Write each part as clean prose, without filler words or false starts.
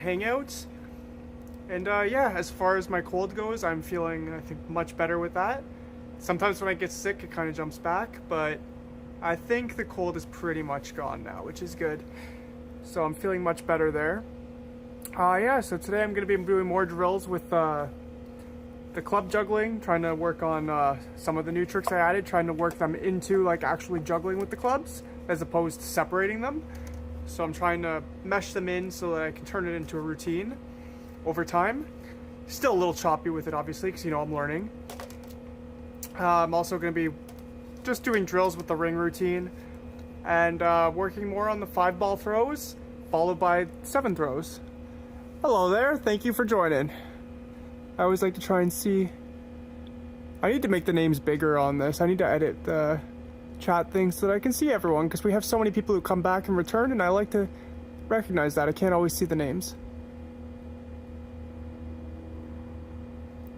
hangouts. And yeah, as far as my cold goes, I'm feeling, I think, much better with that. Sometimes when I get sick, it kind of jumps back, but I think the cold is pretty much gone now, which is good. So I'm feeling much better there. Yeah, so today I'm going to be doing more drills with the club juggling, trying to work on some of the new tricks I added, trying to work them into like actually juggling with the clubs as opposed to separating them. So I'm trying to mesh them in so that I can turn it into a routine over time. Still a little choppy with it, obviously, because I'm learning. I'm also going to be just doing drills with the ring routine and working more on the 5-ball throws, followed by 7 throws. Hello there, thank you for joining. I always like to try and see. I need to make the names bigger on this. I need to edit the chat thing so that I can see everyone, because we have so many people who come back and return, and I like to recognize that. I can't always see the names.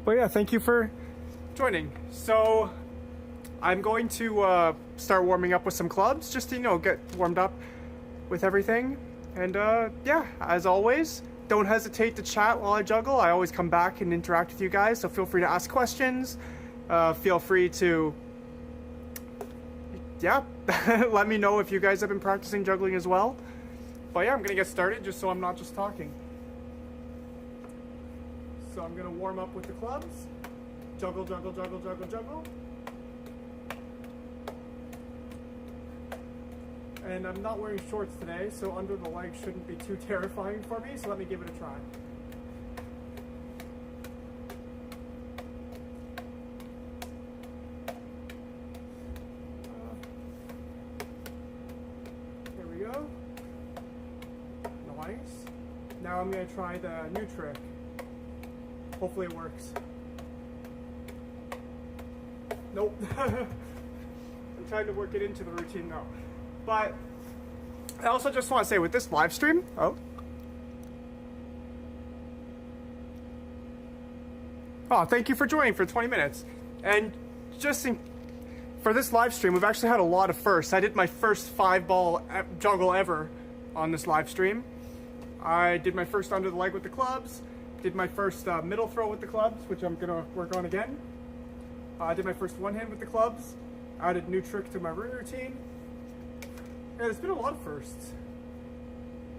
But yeah, thank you for joining. So I'm going to start warming up with some clubs, just to get warmed up with everything. And yeah, as always, don't hesitate to chat while I juggle. I always come back and interact with you guys, so feel free to ask questions. Feel free to, yeah, let me know if you guys have been practicing juggling as well. But yeah, I'm gonna get started just so I'm not just talking. So I'm gonna warm up with the clubs. Juggle, juggle, juggle, juggle, juggle. And I'm not wearing shorts today, so under the leg shouldn't be too terrifying for me, so let me give it a try. There we go. Nice. Now I'm going to try the new trick. Hopefully it works. Nope. I'm trying to work it into the routine now. But I also just want to say with this live stream, thank you for joining for 20 minutes. And for this live stream, we've actually had a lot of firsts. I did my first 5-ball juggle ever on this live stream. I did my first under the leg with the clubs, did my first middle throw with the clubs, which I'm gonna work on again. I did my first one hand with the clubs, added a new trick to my ring routine. Yeah, there's been a lot of firsts.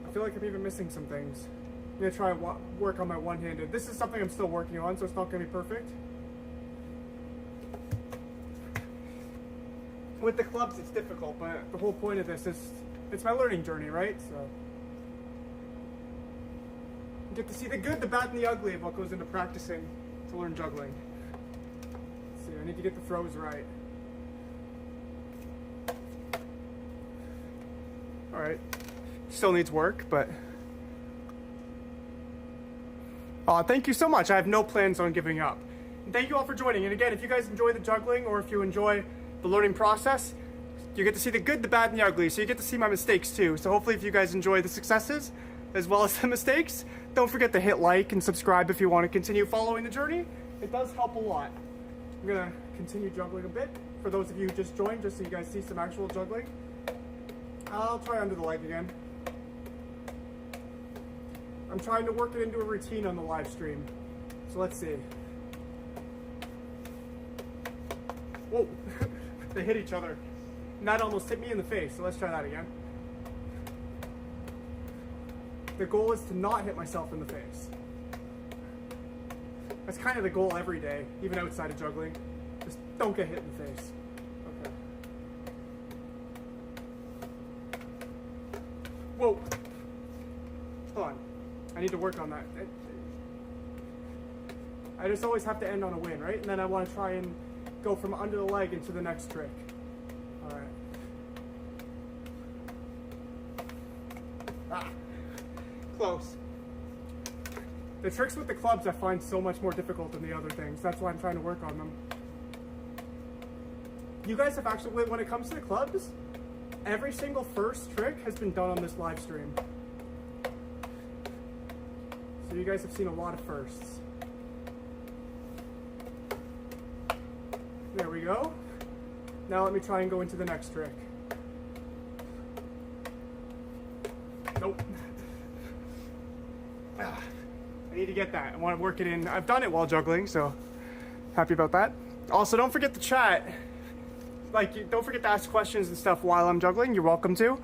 I feel like I'm even missing some things. I'm gonna try work on my one-handed. This is something I'm still working on, so it's not gonna be perfect. With the clubs, it's difficult, but the whole point of this is, it's my learning journey, right? So, you get to see the good, the bad, and the ugly of what goes into practicing to learn juggling. Let's see, I need to get the throws right. Alright, still needs work, but thank you so much. I have no plans on giving up. And thank you all for joining. And again, if you guys enjoy the juggling or if you enjoy the learning process, you get to see the good, the bad, and the ugly. So you get to see my mistakes too. So hopefully if you guys enjoy the successes as well as the mistakes, don't forget to hit like and subscribe if you want to continue following the journey. It does help a lot. I'm going to continue juggling a bit for those of you who just joined, just so you guys see some actual juggling. I'll try under the leg again. I'm trying to work it into a routine on the live stream. So let's see. Whoa, they hit each other. And that almost hit me in the face, so let's try that again. The goal is to not hit myself in the face. That's kind of the goal every day, even outside of juggling. Just don't get hit in the face. Okay. Whoa. Hold on. I need to work on that. I just always have to end on a win, right? And then I want to try and go from under the leg into the next trick. Alright. Close. The tricks with the clubs I find so much more difficult than the other things. That's why I'm trying to work on them. You guys have actually, when it comes to the clubs, every single first trick has been done on this live stream. So you guys have seen a lot of firsts. There we go. Now let me try and go into the next trick. Nope. I need to get that. I want to work it in. I've done it while juggling, so happy about that. Also, don't forget to chat. Like, don't forget to ask questions and stuff while I'm juggling. You're welcome to.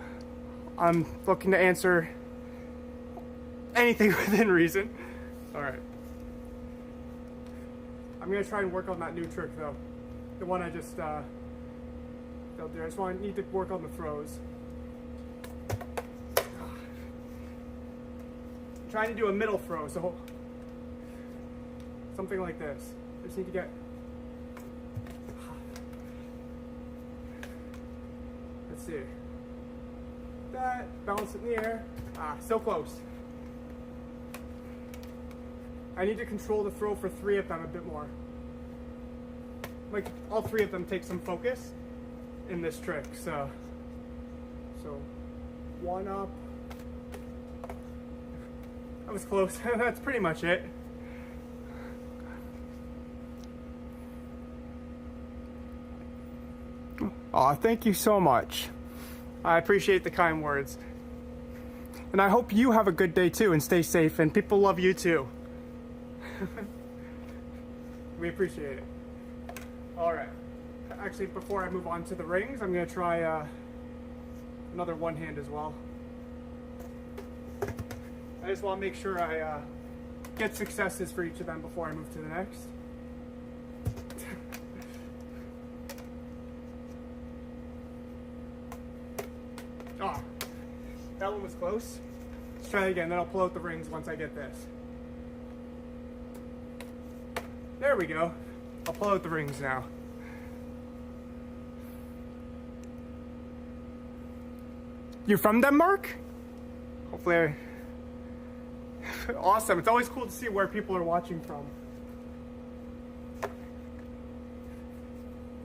I'm looking to answer anything within reason. All right. I'm gonna try and work on that new trick though. The one I just built there. I just need to work on the throws. I'm trying to do a middle throw, so something like this. I just need to get. Let's see. That, balance it in the air. So close. I need to control the throw for 3 of them a bit more. Like, all 3 of them take some focus in this trick, so 1 up. That was close. That's pretty much it. Aw, thank you so much. I appreciate the kind words. And I hope you have a good day too and stay safe, and people love you too. We appreciate it. All right. Actually, before I move on to the rings, I'm going to try another one hand as well. I just want to make sure I get successes for each of them before I move to the next. Oh, that one was close. Let's try it again, then I'll pull out the rings once I get this. There we go. I'll pull out the rings now. You're from Denmark? Hopefully Awesome. It's always cool to see where people are watching from.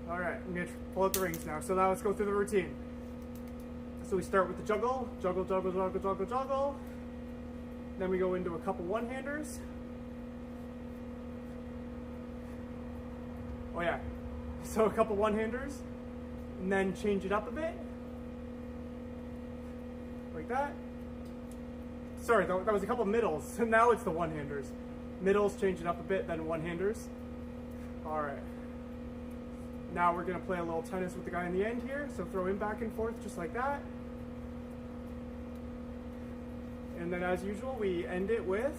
Alright, I'm going to pull out the rings now. So now let's go through the routine. So we start with the juggle. Juggle, juggle, juggle, juggle, juggle. Then we go into a couple one-handers. Oh yeah. So a couple one-handers. And then change it up a bit. Like that. Sorry, that was a couple middles. So now it's the one-handers. Middles, change it up a bit, then one-handers. Alright. Now we're going to play a little tennis with the guy in the end here. So throw him back and forth just like that. And then as usual, we end it with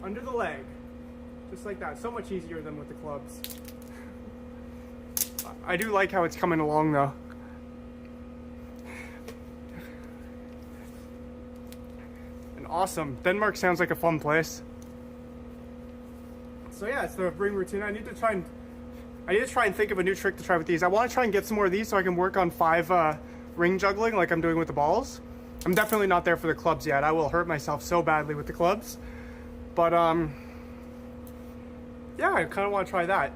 under the leg. Just like that. So much easier than with the clubs. I do like how it's coming along though. And awesome. Denmark sounds like a fun place. So yeah, it's the ring routine. I need to try and think of a new trick to try with these. I want to try and get some more of these so I can work on 5 ring juggling like I'm doing with the balls. I'm definitely not there for the clubs yet. I will hurt myself so badly with the clubs. But yeah, I kind of want to try that.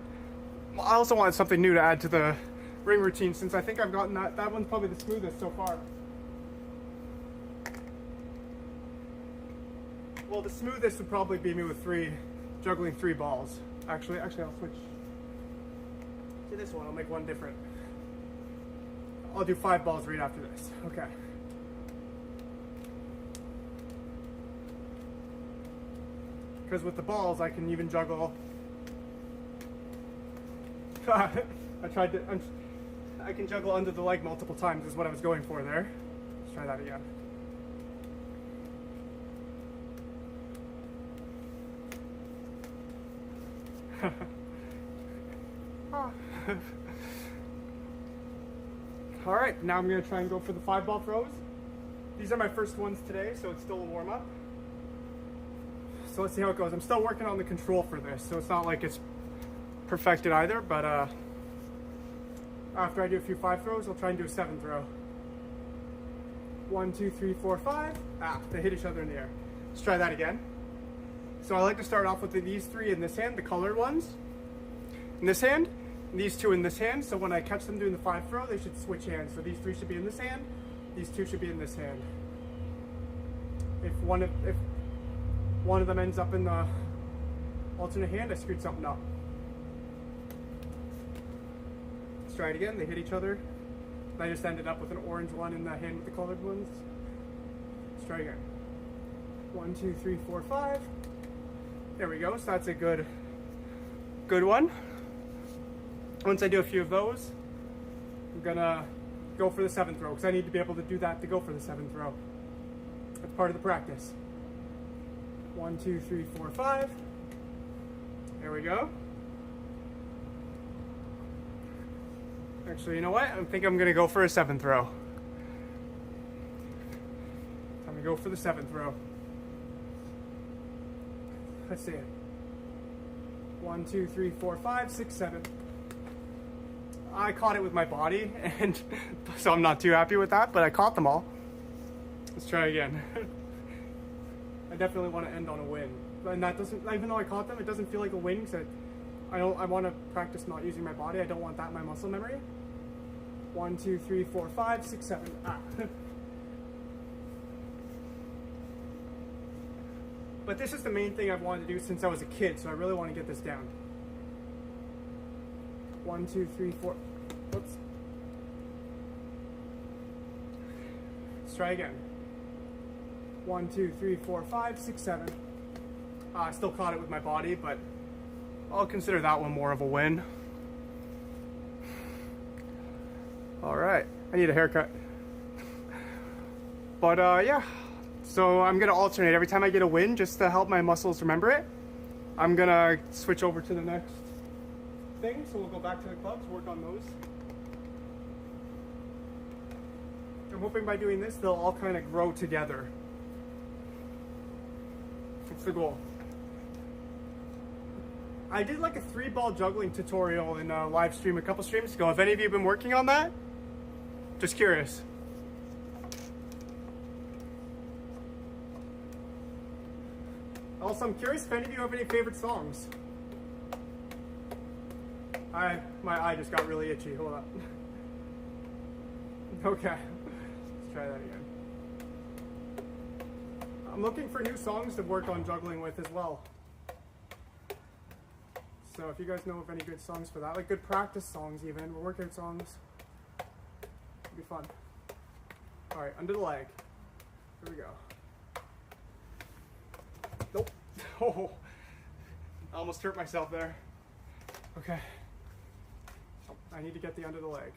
I also want something new to add to the ring routine since I think I've gotten that one's probably the smoothest so far. Well, the smoothest would probably be me with juggling 3 balls. Actually, I'll switch to this one. I'll make one different. I'll do 5 balls right after this. Okay. Because with the balls, I can even juggle. I can juggle under the leg multiple times is what I was going for there. Let's try that again. Alright, now I'm going to try and go for the 5-ball throws. These are my first ones today, so it's still a warm-up. So let's see how it goes. I'm still working on the control for this, so it's not like it's perfected either, but after I do a few 5 throws, I'll try and do a 7 throw. 1, 2, 3, 4, 5. They hit each other in the air. Let's try that again. So I like to start off with these 3 in this hand, the colored ones in this hand, and these 2 in this hand. So when I catch them doing the 5 throw, they should switch hands. So these 3 should be in this hand, these 2 should be in this hand. If one of them ends up in the alternate hand, I screwed something up. Let's try it again. They hit each other. I just ended up with an orange one in the hand with the colored ones. Let's try again. 1, 2, 3, 4, 5. There we go. So that's a good one. Once I do a few of those, I'm gonna go for the 7th row because I need to be able to do that to go for the 7th row. That's part of the practice. 1, 2, 3, 4, 5. There we go. Actually, you know what? I think I'm gonna go for a 7th row. Time to go for the 7th row. Let's see it. 1, 2, 3, 4, 5, 6, 7. I caught it with my body, and so I'm not too happy with that, but I caught them all. Let's try again. I definitely want to end on a win. And that doesn't, even though I caught them, it doesn't feel like a win because I want to practice not using my body. I don't want that in my muscle memory. 1, 2, 3, 4, 5, 6, 7. Ah. But this is the main thing I've wanted to do since I was a kid, so I really want to get this down. 1, 2, 3, 4. Oops. Let's try again. 1, 2, 3, 4, 5, 6, 7. I still caught it with my body, but I'll consider that one more of a win. All right, I need a haircut. But yeah, so I'm gonna alternate every time I get a win just to help my muscles remember it. I'm gonna switch over to the next thing, so we'll go back to the clubs, work on those. I'm hoping by doing this, they'll all kind of grow together. That's the goal. I did like a 3-ball juggling tutorial in a live stream a couple streams ago. Have any of you been working on that? Just curious. Also, I'm curious if any of you have any favorite songs. My eye just got really itchy. Hold on. Okay, let's try that again. I'm looking for new songs to work on juggling with as well. So if you guys know of any good songs for that, like good practice songs even, or workout songs, it'd be fun. All right, under the leg. Here we go. Nope. Oh, I almost hurt myself there. Okay. I need to get the under the leg.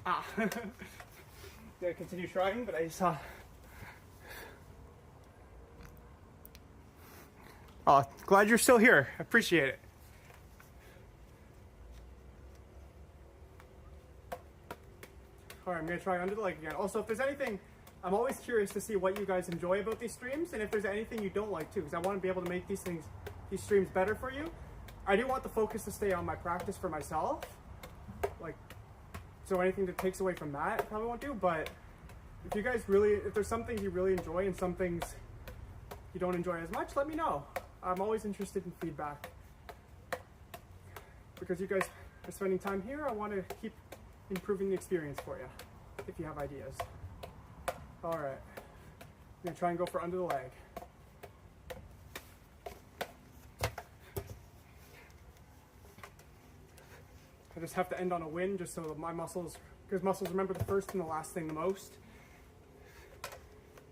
Ah. Gonna continue trying, but I saw. Oh, glad you're still here. Appreciate it. All right, I'm gonna try under the leg again. Also, if there's anything, I'm always curious to see what you guys enjoy about these streams, and if there's anything you don't like too, because I want to be able to make these streams better for you. I do want the focus to stay on my practice for myself, like, so anything that takes away from that, I probably won't do. But if you guys if there's some things you really enjoy and some things you don't enjoy as much, let me know. I'm always interested in feedback. Because you guys are spending time here, I want to keep improving the experience for you, if you have ideas. All right, I'm gonna try and go for under the leg. I just have to end on a win just so that my muscles, because muscles remember the first and the last thing the most.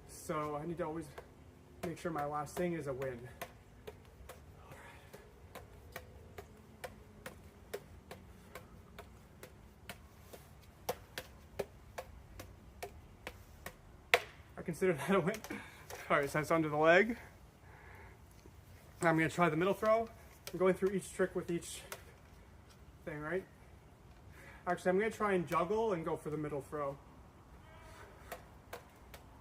So I need to always make sure my last thing is a win. I consider that a win. All right, so that's under the leg. I'm gonna try the middle throw. I'm going through each trick with each thing, right? Actually, I'm gonna try and juggle and go for the middle throw.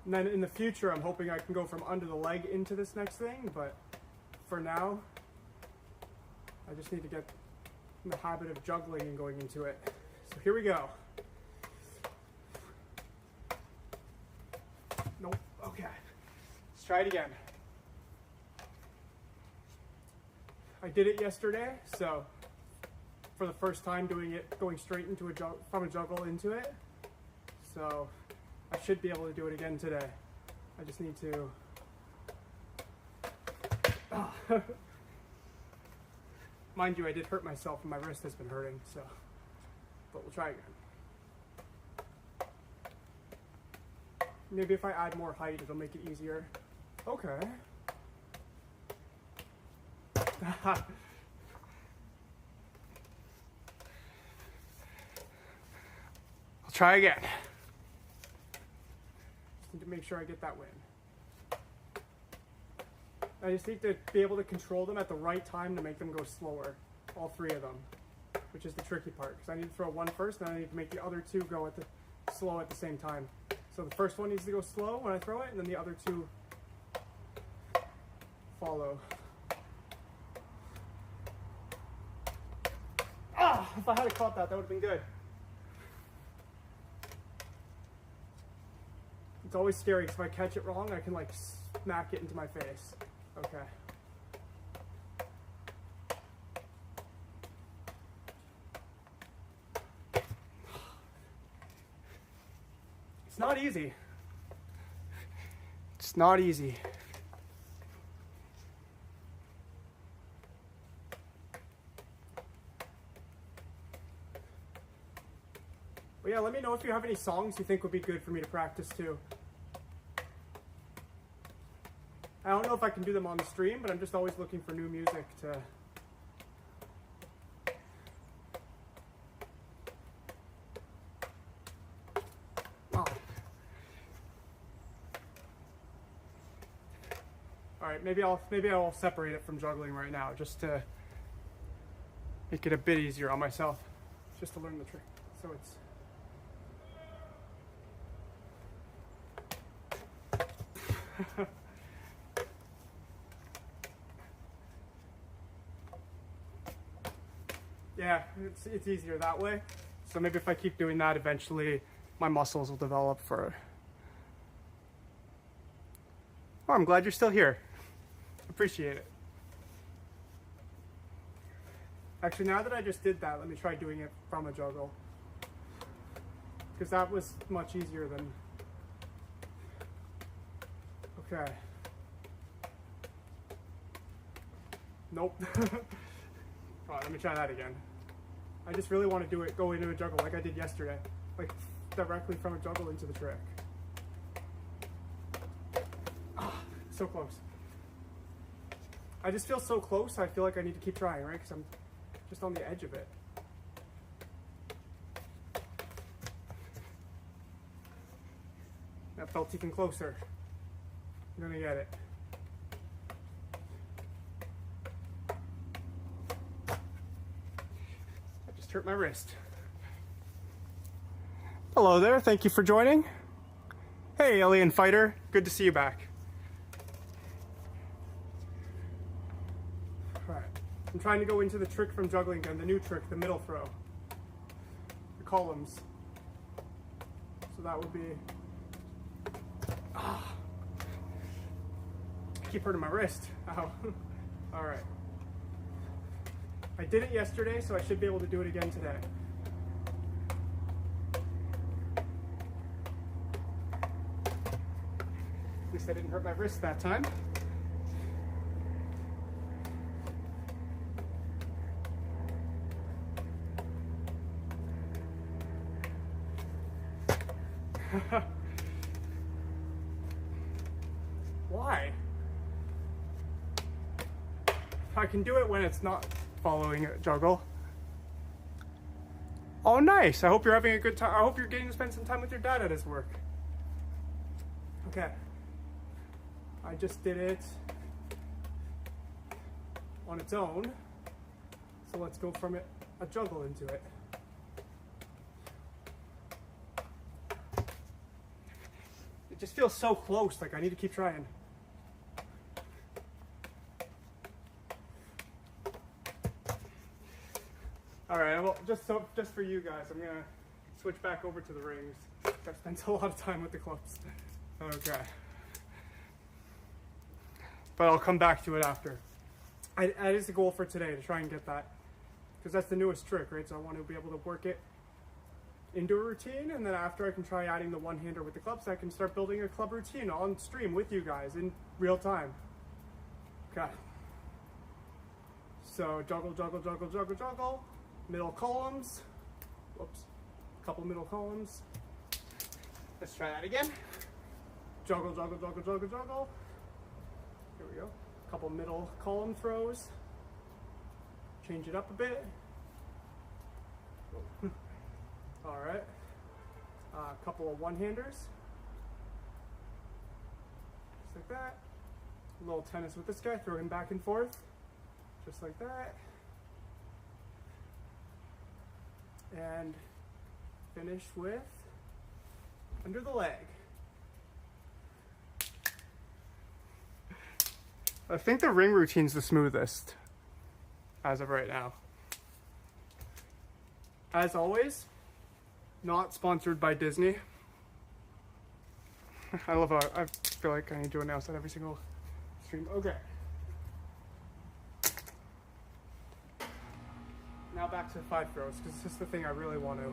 And then in the future, I'm hoping I can go from under the leg into this next thing, but for now, I just need to get in the habit of juggling and going into it. So here we go. Nope, okay. Let's try it again. I did it yesterday, so for the first time doing it, going straight into from a juggle into it. So I should be able to do it again today. I just need to. Mind you, I did hurt myself and my wrist has been hurting, so but we'll try again. Maybe if I add more height, it'll make it easier. Okay. I'll try again. Just need to make sure I get that win. I just need to be able to control them at the right time to make them go slower. All three of them, which is the tricky part. Because I need to throw one first, and then I need to make the other two go at the slow at the same time. So the first one needs to go slow when I throw it, and then the other two follow. Ah! If I had caught that, that would have been good. It's always scary because if I catch it wrong, I can like smack it into my face. Okay. It's not easy. It's not easy. But yeah, let me know if you have any songs you think would be good for me to practice too. I don't know if I can do them on the stream, but I'm just always looking for new music to... Oh. Alright, maybe I'll separate it from juggling right now, just to make it a bit easier on myself, just to learn the trick. So it's... Yeah, it's easier that way. So maybe if I keep doing that, eventually my muscles will develop for... Oh, I'm glad you're still here. Appreciate it. Actually, now that I just did that, let me try doing it from a juggle. Because that was much easier than... Okay. Nope. Alright, let me try that again. I just really want to go into a juggle like I did yesterday. Like, directly from a juggle into the trick. Ah, so close. I just feel so close, I feel like I need to keep trying, right? Because I'm just on the edge of it. That felt even closer. I'm gonna get it. I just hurt my wrist. Hello there, thank you for joining. Hey, Alien Fighter, good to see you back. Alright, I'm trying to go into the trick from juggling again, the new trick, the middle throw. The columns. So that would be... Ah. I keep hurting my wrist. Ow. Alright. I did it yesterday, so I should be able to do it again today. At least I didn't hurt my wrist that time. Why? I can do it when it's not following a juggle. Oh, nice. I hope you're having a good time. I hope you're getting to spend some time with your dad at his work. Okay. I just did it on its own. So let's go from it, a juggle into it. It just feels so close, like I need to keep trying. All right, well, just for you guys, I'm gonna switch back over to the rings. I've spent a lot of time with the clubs. Okay. But I'll come back to it after. That is the goal for today, to try and get that. Because that's the newest trick, right? So I want to be able to work it into a routine, and then after I can try adding the one-hander with the clubs, I can start building a club routine on stream with you guys in real time. Okay. So juggle, juggle, juggle, juggle, juggle. Middle columns, Whoops. Couple middle columns. Let's try that again. Juggle, juggle, juggle, juggle, juggle. Here we go. Couple middle column throws. Change it up a bit. All right. A couple of one-handers. Just like that. A little tennis with this guy. Throw him back and forth. Just like that. And finish with under the leg. I think the ring routine's the smoothest as of right now. As always, not sponsored by Disney. I love how I feel like I need to announce that every single stream. Okay. Now back to 5 throws, because this is the thing I really want to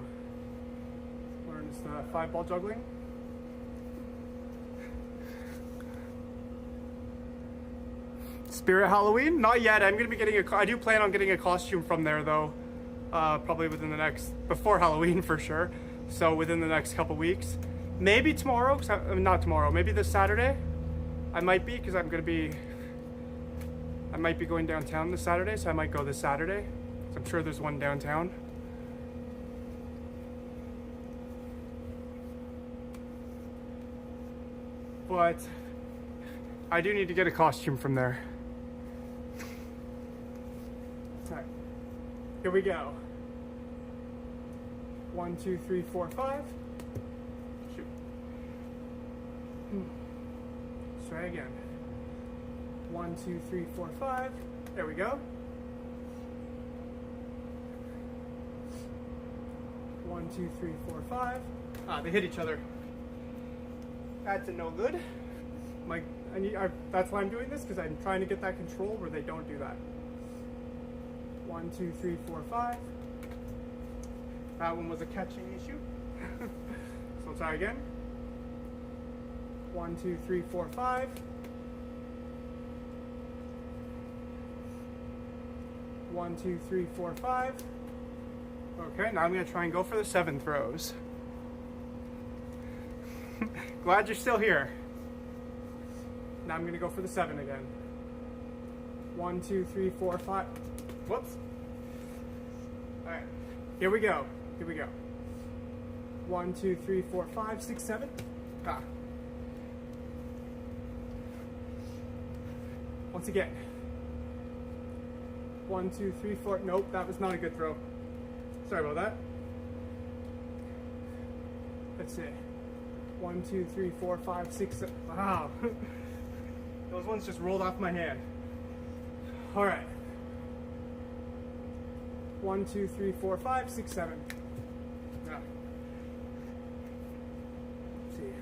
learn is the 5-ball juggling. Spirit Halloween? Not yet. I'm going to be getting I do plan on getting a costume from there though. Probably within the before Halloween for sure. So within the next couple weeks. Maybe tomorrow, not tomorrow, maybe this Saturday. I might be, because I might be going downtown this Saturday, so I might go this Saturday. I'm sure there's one downtown. But I do need to get a costume from there. Alright, here we go. 1, 2, 3, 4, 5. Shoot. Let's try again. 1, 2, 3, 4, 5. There we go. 1, 2, 3, 4, 5. Ah, they hit each other. That's a no good. That's why I'm doing this, because I'm trying to get that control where they don't do that. 1, 2, 3, 4, 5. That one was a catching issue. So let's try again. 1, 2, 3, 4, 5. 1, 2, 3, 4, 5. Okay, now I'm going to try and go for the 7 throws. Glad you're still here. Now I'm going to go for the 7 again. 1, 2, 3, 4, 5. Whoops. Alright, here we go. Here we go. 1, 2, 3, 4, 5, 6, 7. Ah. Once again. 1, 2, 3, 4. Nope, that was not a good throw. Sorry about that. Let's see. 1, 2, 3, 4, 5, 6, 7. Wow. Those ones just rolled off my hand. All right. 1, 2, 3, 4, 5, 6, 7. Yeah. Let's see.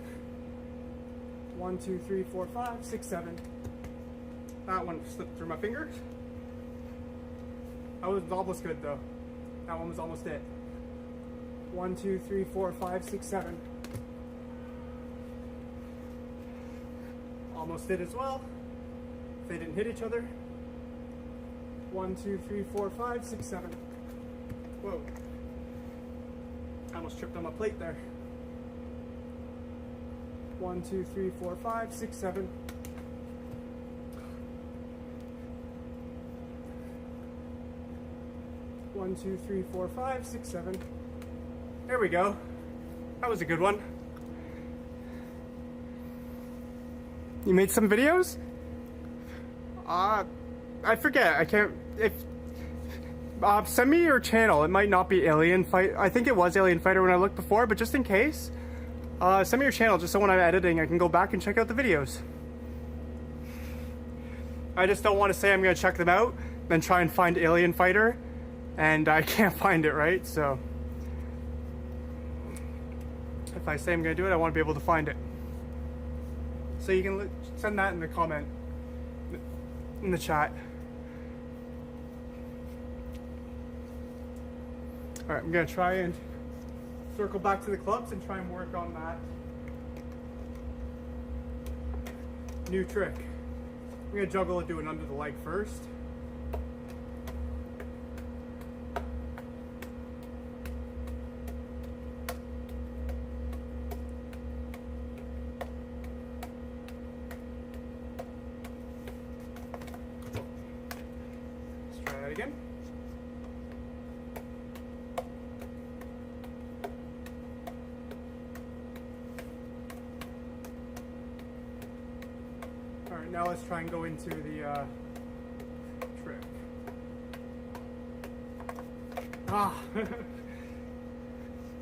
1, 2, 3, 4, 5, 6, 7. That one slipped through my fingers. That was almost good though. That one was almost it. 1, 2, 3, 4, 5, 6, 7. Almost did as well. They didn't hit each other. 1, 2, 3, 4, 5, 6, 7. Whoa. I almost tripped on my plate there. 1, 2, 3, 4, 5, 6, 7. 1, 2, 3, 4, 5, 6, 7. There we go. That was a good one. You made some videos? I forget. I can't. Send me your channel. It might not be Alien Fight. I think it was Alien Fighter when I looked before, but just in case, send me your channel just so when I'm editing, I can go back and check out the videos. I just don't want to say I'm going to check them out, then try and find Alien Fighter, and I can't find it, right? So if I say I'm going to do it, I want to be able to find it. So you can send that in the comment, in the chat. All right, I'm gonna try and circle back to the clubs and try and work on that new trick. I'm gonna juggle and do it under the leg first. again. All right, now let's try and go into the trick. Ah,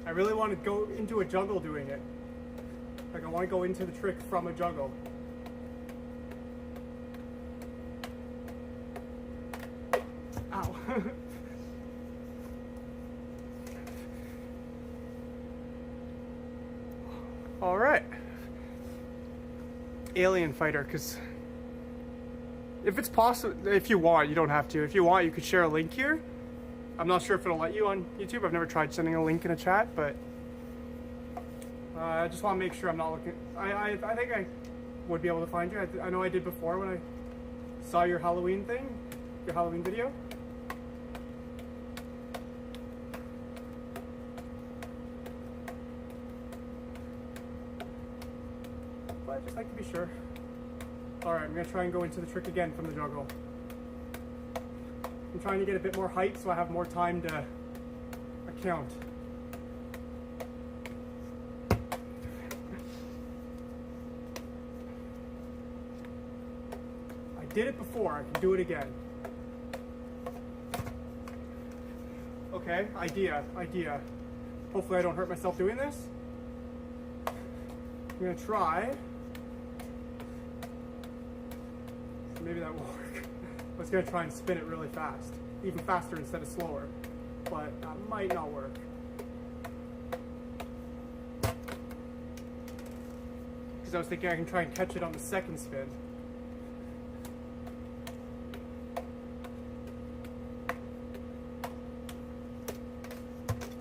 I really want to go into a juggle doing it. Like I want to go into the trick from a juggle. Ow. All right. Alien fighter, because if it's possible, if you want, you don't have to. If you want, you could share a link here. I'm not sure if it'll let you on YouTube. I've never tried sending a link in a chat, but I just want to make sure I'm not looking. I think I would be able to find you. I know I did before when I saw your Halloween thing, your Halloween video. But I just like to be sure. Alright, I'm going to try and go into the trick again from the juggle. I'm trying to get a bit more height so I have more time to account. I did it before, I can do it again. Okay, idea. Hopefully I don't hurt myself doing this. I'm going to try. Maybe that will work. I was going to try and spin it really fast, even faster instead of slower, but that might not work. Because I was thinking I can try and catch it on the second spin.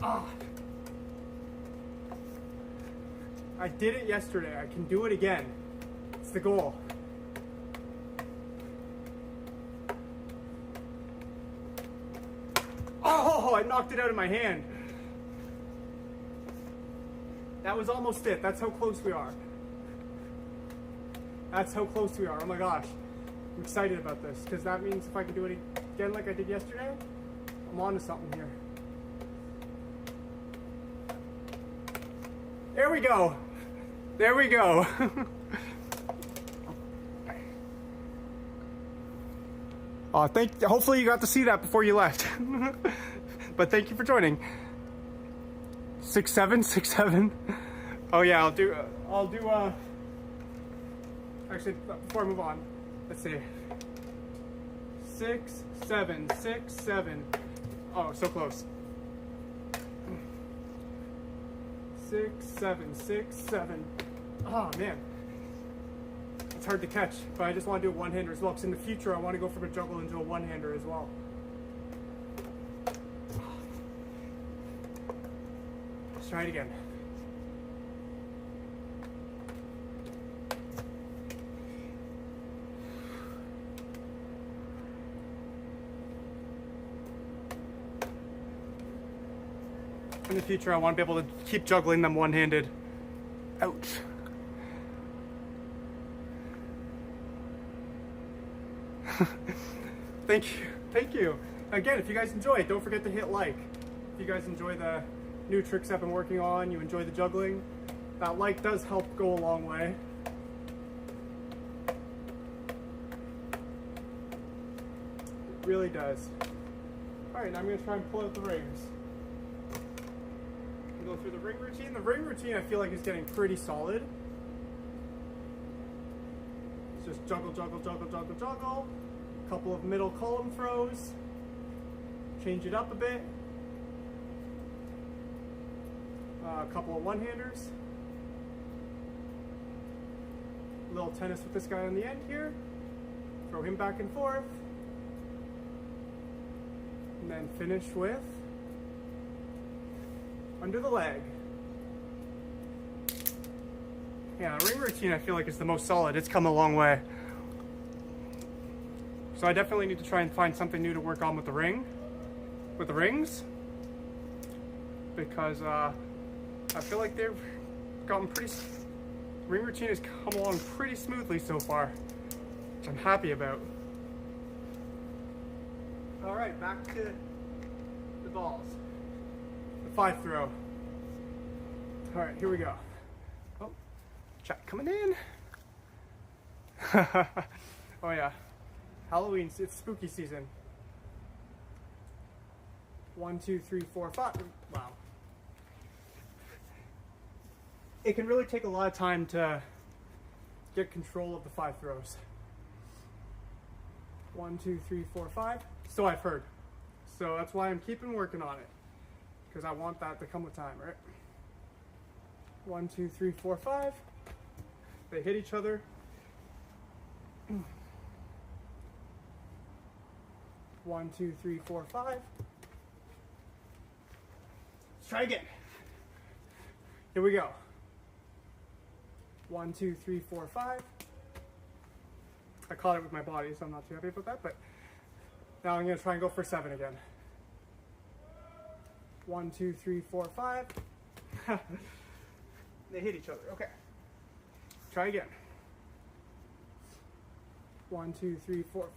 Ah! I did it yesterday. I can do it again. It's the goal. Oh, I knocked it out of my hand. That was almost it. That's how close we are. That's how close we are. Oh my gosh. I'm excited about this because that means if I can do it again like I did yesterday, I'm on to something here. There we go. There we go. Hopefully you got to see that before you left. But thank you for joining. 6-7, 6-7. Oh yeah, I'll do actually before I move on, let's see. 6, 7, 6, 7. Oh, so close. 6, 7, 6, 7. Oh man. It's hard to catch, but I just want to do a one-hander as well, because in the future I want to go from a juggle into a one-hander as well. Let's try it again. In the future I want to be able to keep juggling them one-handed. Ouch. Thank you. Again, if you guys enjoy it, don't forget to hit like. If you guys enjoy the new tricks I've been working on, you enjoy the juggling, that like does help go a long way. It really does. Alright, now I'm going to try and pull out the rings. Go through the ring routine. The ring routine I feel like is getting pretty solid. It's just juggle, juggle, juggle, juggle, juggle. A couple of middle column throws. Change it up a bit. A couple of one-handers. A little tennis with this guy on the end here. Throw him back and forth. And then finish with under the leg. Yeah, ring routine I feel like is the most solid. It's come a long way. So I definitely need to try and find something new to work on with the rings. Because I feel like they've gotten ring routine has come along pretty smoothly so far, which I'm happy about. All right, back to the balls. The 5 throw. All right, here we go. Oh, chat coming in. Oh yeah, Halloween, it's spooky season. 1, 2, 3, 4, 5. Wow. It can really take a lot of time to get control of the 5 throws. 1, 2, 3, 4, 5. So I've heard. So that's why I'm keeping working on it. Because I want that to come with time, right? 1, 2, 3, 4, 5. They hit each other. 1, 2, 3, 4, 5. Let's try again. Here we go. 1, 2, 3, 4, 5. I caught it with my body, so I'm not too happy about that, but now I'm gonna try and go for 7 again. 1, 2, 3, 4, 5. They hit each other. Okay. Try again. 1, 2, 3, 4.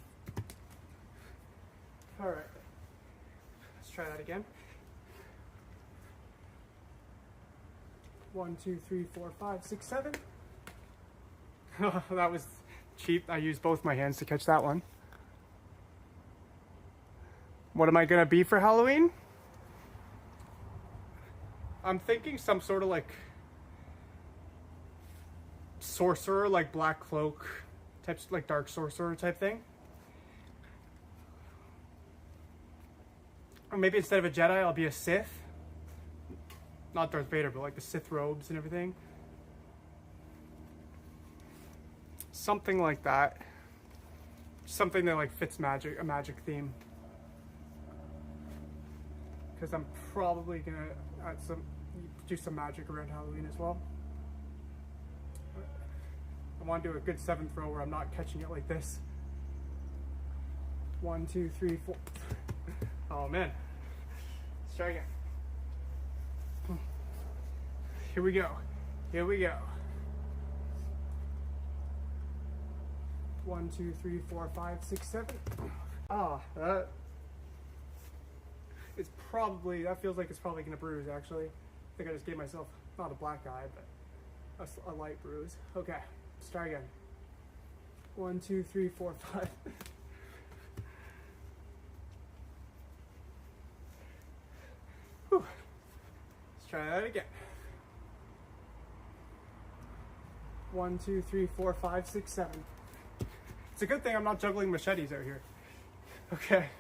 All right. Let's try that again. 1, 2, 3, 4, 5, 6, 7. That was cheap. I used both my hands to catch that one. What am I gonna be for Halloween? I'm thinking some sort of like sorcerer, like black cloak types, like dark sorcerer type thing. Or maybe instead of a Jedi, I'll be a Sith. Not Darth Vader, but like the Sith robes and everything. Something like that. Something that like fits magic, a magic theme. Because I'm probably gonna add do some magic around Halloween as well. I want to do a good 7th throw where I'm not catching it like this. 1, 2, 3, 4. Oh man. Let's try again. Here we go. Here we go. 1, 2, 3, 4, 5, 6, 7. Ah, that feels like it's probably gonna bruise actually. I think I just gave myself, not a black eye, but a light bruise. Okay, let's try again. 1, 2, 3, 4, 5. Whew. Let's try that again. 1, 2, 3, 4, 5, 6, 7. It's a good thing I'm not juggling machetes out here. Okay.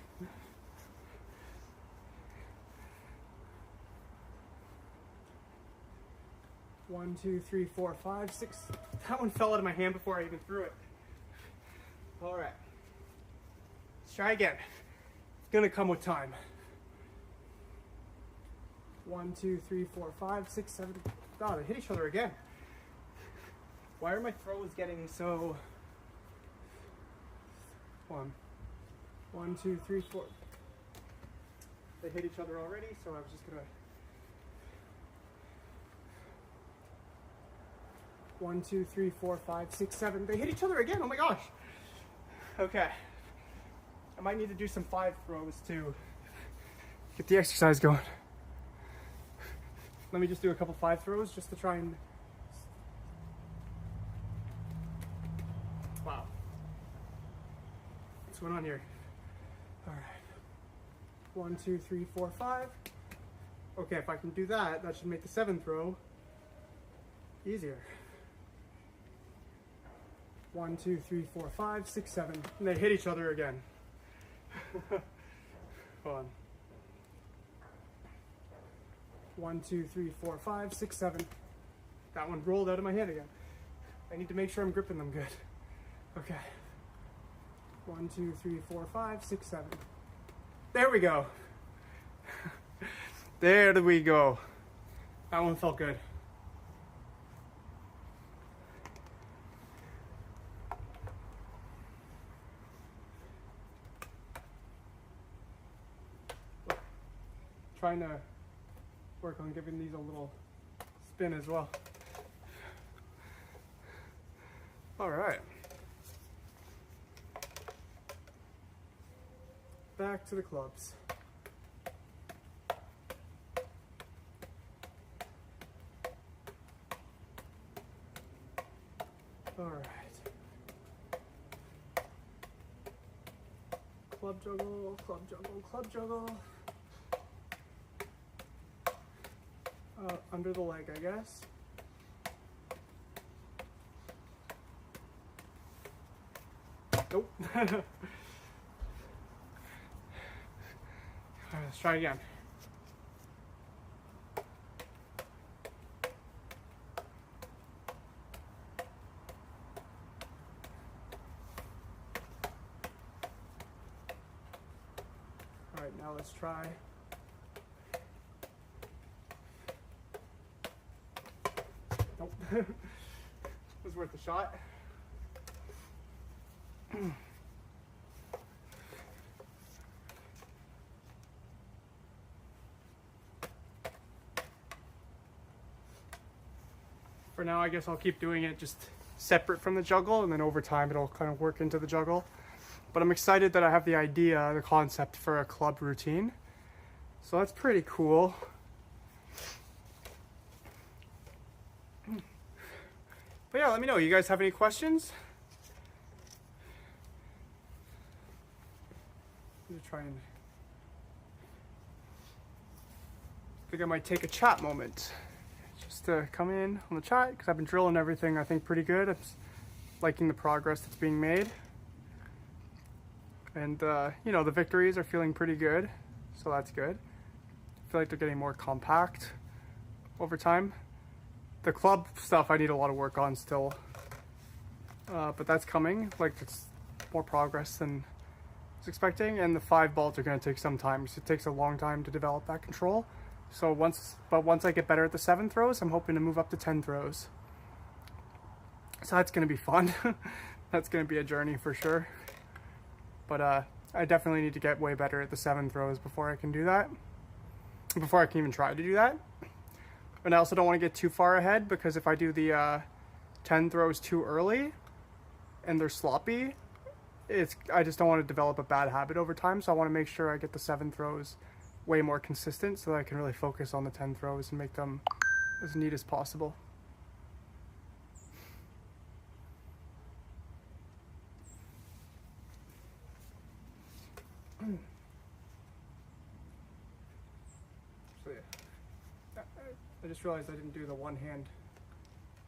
One, 2, 3, 4, 5, 6. That one fell out of my hand before I even threw it. All right. Let's try again. It's gonna come with time. 1, 2, 3, 4, 5, 6, 7. God, they hit each other again. Why are my throws getting so... 1, 2, 3, 4. They hit each other already, so I was just gonna... 1, 2, 3, 4, 5, 6, 7. They hit each other again. Oh my gosh. Okay. I might need to do some 5 throws to get the exercise going. Let me just do a couple 5 throws just to try and... Wow. What's going on here? All right. 1, 2, 3, 4, 5. Okay, if I can do that, that should make the 7th throw easier. 1, 2, 3, 4, 5, 6, 7. And they hit each other again. Hold on. 1, 2, 3, 4, 5, 6, 7. That one rolled out of my hand again. I need to make sure I'm gripping them good. Okay. 1, 2, 3, 4, 5, 6, 7. There we go. There we go. That one felt good. Trying to work on giving these a little spin as well. All right. back to the clubs. All right. Club juggle, club juggle, club juggle. Under the leg, I guess. Nope. All right, let's try again. All right, now let's try. Nope. Was worth a shot. For now, I guess I'll keep doing it just separate from the juggle, and then over time it'll kind of work into the juggle. But I'm excited that I have the idea, the concept for a club routine. So that's pretty cool. But yeah, let me know. You guys have any questions? I'm gonna try and I think I might take a chat moment just to come in on the chat because I've been drilling everything I think pretty good. I'm liking the progress that's being made. And you know, the victories are feeling pretty good, so that's good. I feel like they're getting more compact over time. The club stuff I need a lot of work on still, but that's coming. Like, it's more progress than I was expecting, and the 5 balls are going to take some time because it takes a long time to develop that control. So once I get better at the 7 throws, I'm hoping to move up to 10 throws. So that's going to be fun. That's going to be a journey for sure. But I definitely need to get way better at the 7 throws before I can do that. Before I can even try to do that. And I also don't want to get too far ahead because if I do the 10 throws too early and they're sloppy, I just don't want to develop a bad habit over time. So I want to make sure I get the 7 throws way more consistent so that I can really focus on the 10 throws and make them as neat as possible. So yeah. I just realized I didn't do the one hand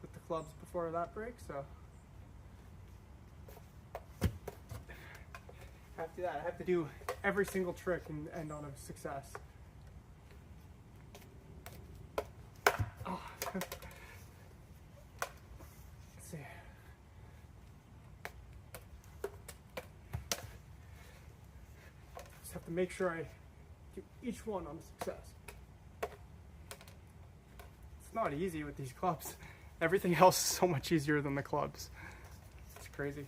with the clubs before that break, so I have to do that. I have to do every single trick and end on a success. Oh. Let's see. Just have to make sure I do each one on a success. It's not easy with these clubs. Everything else is so much easier than the clubs. It's crazy.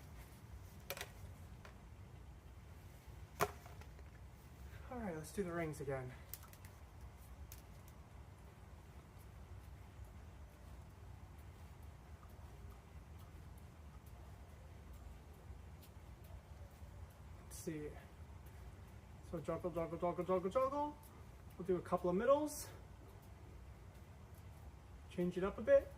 All right, let's do the rings again. Let's see. So juggle, juggle, juggle, juggle, juggle. We'll do a couple of middles. Change it up a bit.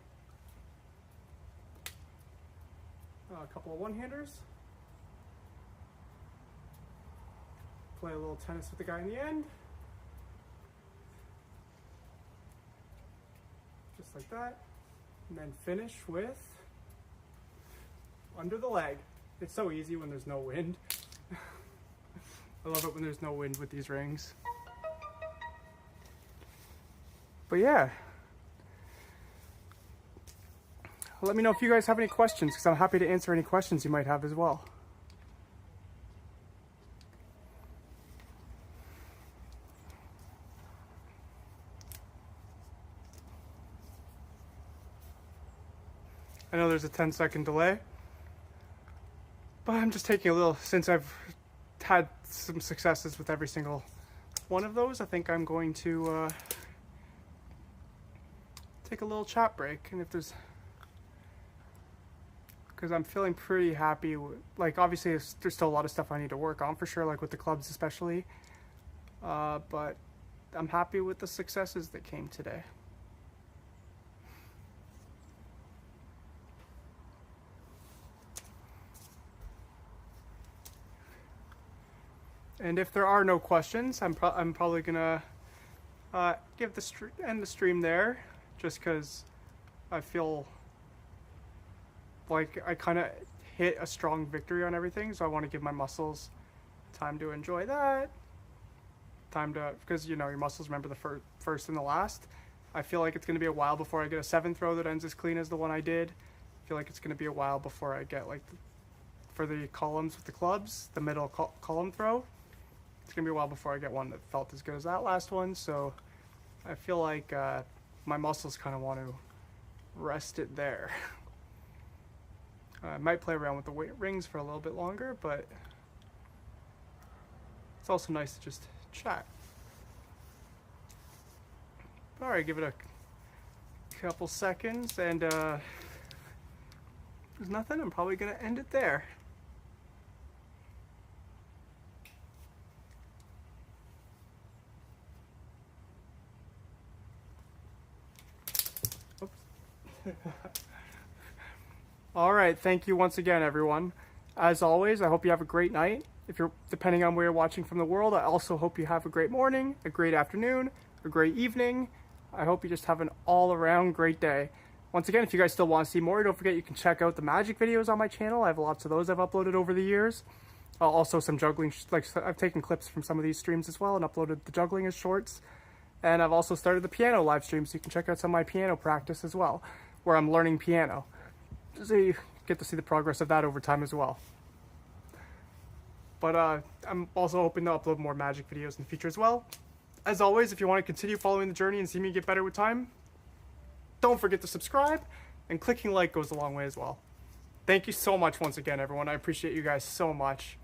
A couple of one-handers. Play a little tennis with the guy in the end. Just like that. And then finish with under the leg. It's so easy when there's no wind. I love it when there's no wind with these rings. But yeah. Let me know if you guys have any questions because I'm happy to answer any questions you might have as well. I know there's a 10-second delay, but I'm just taking a little, since I've had some successes with every single one of those, I think I'm going to take a little chat break, and if there's because I'm feeling pretty happy. Like, obviously, there's still a lot of stuff I need to work on for sure, like with the clubs especially. But I'm happy with the successes that came today. And if there are no questions, I'm probably gonna end the stream there, just because I feel like I kind of hit a strong victory on everything, so I want to give my muscles time to enjoy that. Because you know your muscles remember the first and the last. I feel like it's gonna be a while before I get a 7th row that ends as clean as the one I did. I feel like it's gonna be a while before I get like for the columns with the clubs, the middle column throw. It's gonna be a while before I get one that felt as good as that last one. So I feel like my muscles kind of want to rest it there. I might play around with the weight rings for a little bit longer, but it's also nice to just chat. All right, give it a couple seconds, and there's nothing. I'm probably gonna end it there. All right, thank you once again, everyone. As always, I hope you have a great night. If you're depending on where you're watching from the world, I also hope you have a great morning, a great afternoon, a great evening. I hope you just have an all-around great day. Once again, if you guys still want to see more, don't forget you can check out the magic videos on my channel. I have lots of those I've uploaded over the years. Also some juggling, like I've taken clips from some of these streams as well and uploaded the juggling as shorts. And I've also started the piano live stream, so you can check out some of my piano practice as well, where I'm learning piano. So you get to see the progress of that over time as well. But I'm also hoping to upload more magic videos in the future as well. As always, if you want to continue following the journey and see me get better with time, don't forget to subscribe, and clicking like goes a long way as well. Thank you so much once again, everyone. I appreciate you guys so much.